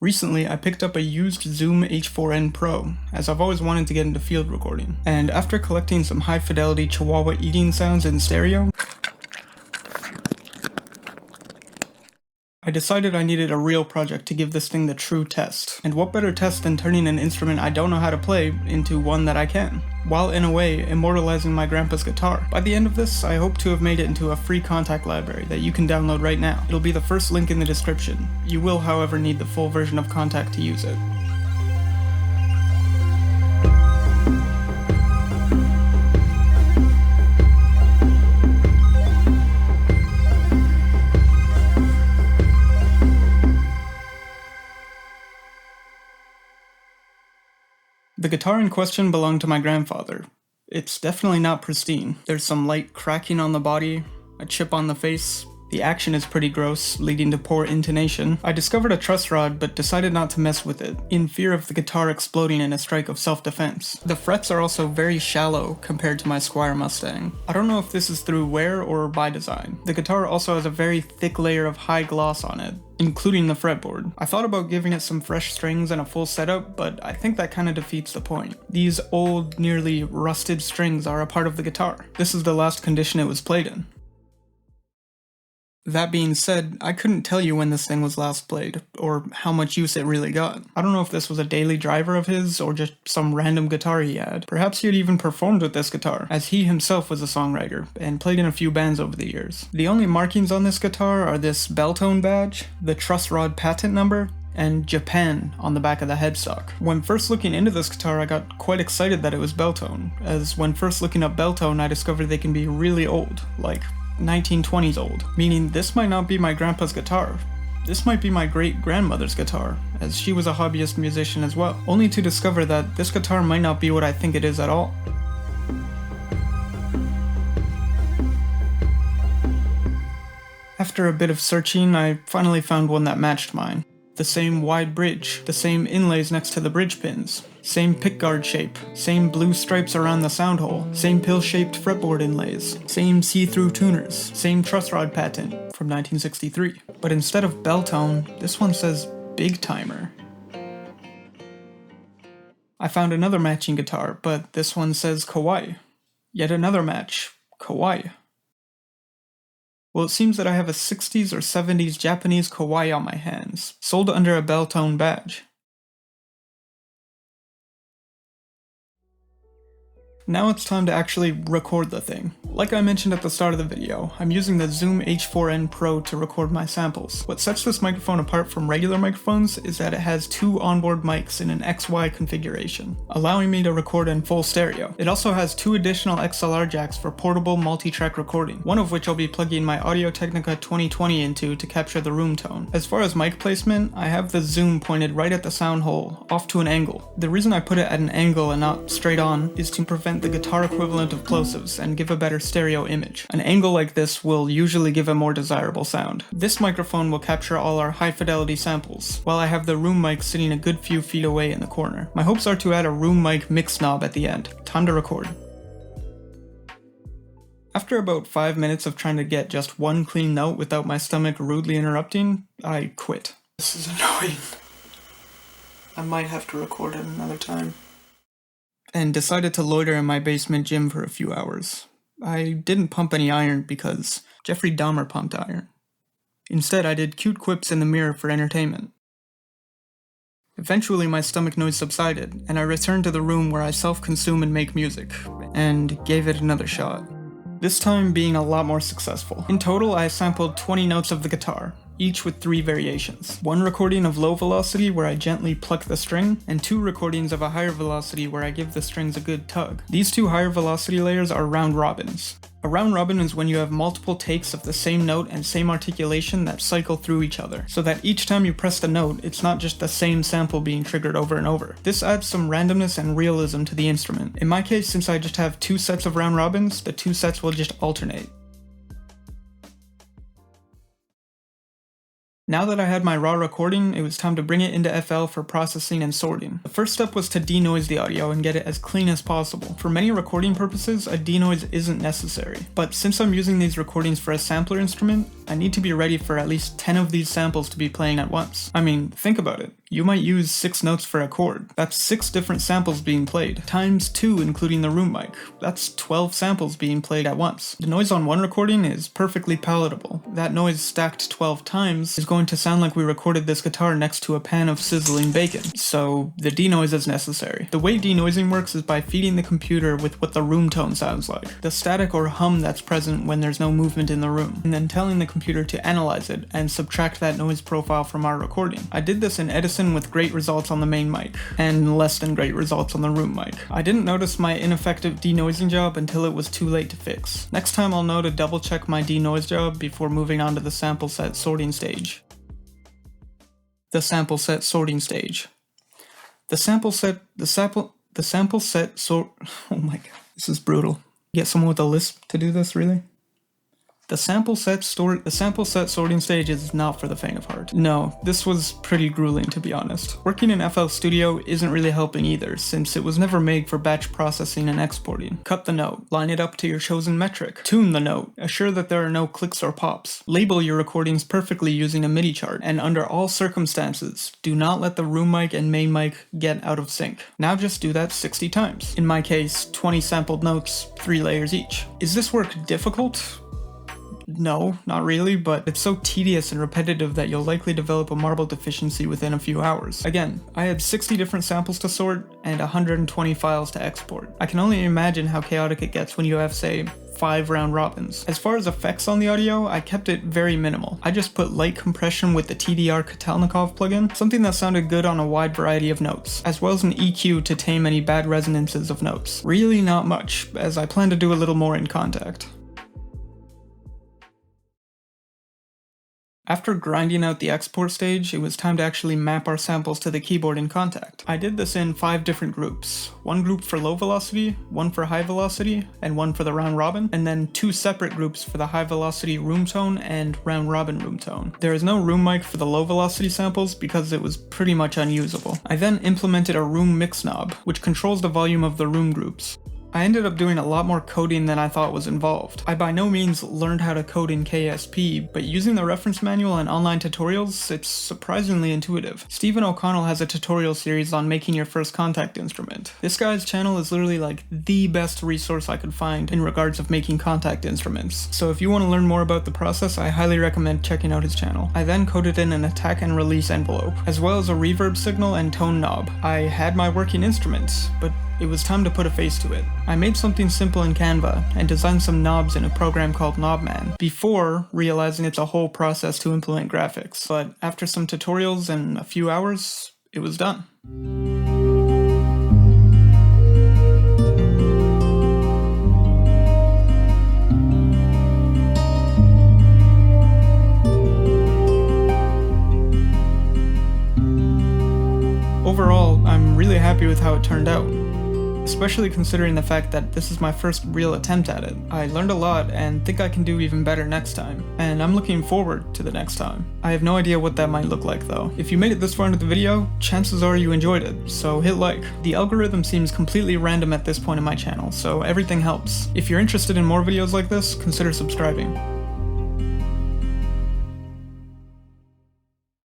Recently, I picked up a used Zoom H4n Pro, as I've always wanted to get into field recording, and after collecting some high-fidelity Chihuahua eating sounds in stereo, I decided I needed a real project to give this thing the true test. And what better test than turning an instrument I don't know how to play into one that I can, while in a way immortalizing my grandpa's guitar. By the end of this, I hope to have made it into a free Kontakt library that you can download right now. It'll be the first link in the description. You will, however, need the full version of Kontakt to use it. The guitar in question belonged to my grandfather. It's definitely not pristine. There's some light cracking on the body, a chip on the face. The action is pretty gross, leading to poor intonation. I discovered a truss rod, but decided not to mess with it, in fear of the guitar exploding in a strike of self-defense. The frets are also very shallow compared to my Squier Mustang. I don't know if this is through wear or by design. The guitar also has a very thick layer of high gloss on it, including the fretboard. I thought about giving it some fresh strings and a full setup, but I think that kinda defeats the point. These old, nearly rusted strings are a part of the guitar. This is the last condition it was played in. That being said, I couldn't tell you when this thing was last played, or how much use it really got. I don't know if this was a daily driver of his, or just some random guitar he had. Perhaps he had even performed with this guitar, as he himself was a songwriter, and played in a few bands over the years. The only markings on this guitar are this bell tone badge, the truss rod patent number, and Japan on the back of the headstock. When first looking into this guitar, I got quite excited that it was bell tone, as when first looking up bell tone, I discovered they can be really old, like 1920s old, meaning this might not be my grandpa's guitar. This might be my great-grandmother's guitar, as she was a hobbyist musician as well, only to discover that this guitar might not be what I think it is at all. After a bit of searching, I finally found one that matched mine. The same wide bridge, the same inlays next to the bridge pins, same pickguard shape, same blue stripes around the sound hole, same pill-shaped fretboard inlays, same see-through tuners, same truss rod patent from 1963. But instead of bell tone, this one says Big Timer. I found another matching guitar, but this one says Kawaii. Yet another match, Kawaii. Well, it seems that I have a 60s or 70s Japanese Kawaii on my hands, sold under a bell tone badge. Now it's time to actually record the thing. Like I mentioned at the start of the video, I'm using the Zoom H4n Pro to record my samples. What sets this microphone apart from regular microphones is that it has two onboard mics in an XY configuration, allowing me to record in full stereo. It also has two additional XLR jacks for portable multi-track recording, one of which I'll be plugging my Audio-Technica 2020 into to capture the room tone. As far as mic placement, I have the zoom pointed right at the sound hole, off to an angle. The reason I put it at an angle and not straight on is to prevent the guitar equivalent of plosives and give a better stereo image. An angle like this will usually give a more desirable sound. This microphone will capture all our high fidelity samples, while I have the room mic sitting a good few feet away in the corner. My hopes are to add a room mic mix knob at the end. Time to record. After about 5 minutes of trying to get just one clean note without my stomach rudely interrupting, I quit. This is annoying. I might have to record it another time. And decided to loiter in my basement gym for a few hours. I didn't pump any iron because Jeffrey Dahmer pumped iron. Instead, I did cute quips in the mirror for entertainment. Eventually, my stomach noise subsided, and I returned to the room where I self-consume and make music, and gave it another shot. This time being a lot more successful. In total, I sampled 20 notes of the guitar, each with 3 variations. One recording of low velocity where I gently pluck the string, and 2 recordings of a higher velocity where I give the strings a good tug. These 2 higher velocity layers are round robins. A round robin is when you have multiple takes of the same note and same articulation that cycle through each other, so that each time you press the note, it's not just the same sample being triggered over and over. This adds some randomness and realism to the instrument. In my case, since I just have 2 sets of round robins, the 2 sets will just alternate. Now that I had my raw recording, it was time to bring it into FL for processing and sorting. The first step was to denoise the audio and get it as clean as possible. For many recording purposes, a denoise isn't necessary, but since I'm using these recordings for a sampler instrument, I need to be ready for at least 10 of these samples to be playing at once. I mean, think about it. You might use 6 notes for a chord. That's 6 different samples being played, times 2 including the room mic. That's 12 samples being played at once. The noise on one recording is perfectly palatable. That noise stacked 12 times is going to sound like we recorded this guitar next to a pan of sizzling bacon, so the denoise is necessary. The way denoising works is by feeding the computer with what the room tone sounds like, the static or hum that's present when there's no movement in the room, and then telling the computer to analyze it and subtract that noise profile from our recording. I did this in Edison with great results on the main mic, and less than great results on the room mic. I didn't notice my ineffective denoising job until it was too late to fix. Next time I'll know to double check my denoise job before moving on to the sample set sorting stage. The sample set sorting stage. Oh my god, this is brutal. Get someone with a lisp to do this, really? The sample set sorting stage is not for the faint of heart. No, this was pretty grueling, to be honest. Working in FL Studio isn't really helping either, since it was never made for batch processing and exporting. Cut the note, line it up to your chosen metric, tune the note, assure that there are no clicks or pops, label your recordings perfectly using a MIDI chart, and under all circumstances, do not let the room mic and main mic get out of sync. Now just do that 60 times. In my case, 20 sampled notes, 3 layers each. Is this work difficult? No, not really, but it's so tedious and repetitive that you'll likely develop a marble deficiency within a few hours. Again, I had 60 different samples to sort and 120 files to export. I can only imagine how chaotic it gets when you have, say, 5 round robins. As far as effects on the audio, I kept it very minimal. I just put light compression with the TDR Katalnikov plugin, something that sounded good on a wide variety of notes, as well as an EQ to tame any bad resonances of notes. Really not much, as I plan to do a little more in Kontakt. After grinding out the export stage, it was time to actually map our samples to the keyboard in Kontakt. I did this in 5 different groups. One group for low velocity, one for high velocity, and one for the round robin, and then 2 separate groups for the high velocity room tone and round robin room tone. There is no room mic for the low velocity samples because it was pretty much unusable. I then implemented a room mix knob, which controls the volume of the room groups. I ended up doing a lot more coding than I thought was involved. I by no means learned how to code in KSP, but using the reference manual and online tutorials, it's surprisingly intuitive. Stephen O'Connell has a tutorial series on making your first Kontakt instrument. This guy's channel is literally like the best resource I could find in regards of making Kontakt instruments. So if you want to learn more about the process, I highly recommend checking out his channel. I then coded in an attack and release envelope, as well as a reverb signal and tone knob. I had my working instruments, but it was time to put a face to it. I made something simple in Canva and designed some knobs in a program called Knobman, before realizing it's a whole process to implement graphics. But after some tutorials and a few hours, it was done. Overall, I'm really happy with how it turned out. Especially considering the fact that this is my first real attempt at it. I learned a lot and think I can do even better next time, and I'm looking forward to the next time. I have no idea what that might look like though. If you made it this far into the video, chances are you enjoyed it, so hit like. The algorithm seems completely random at this point in my channel, so everything helps. If you're interested in more videos like this, consider subscribing.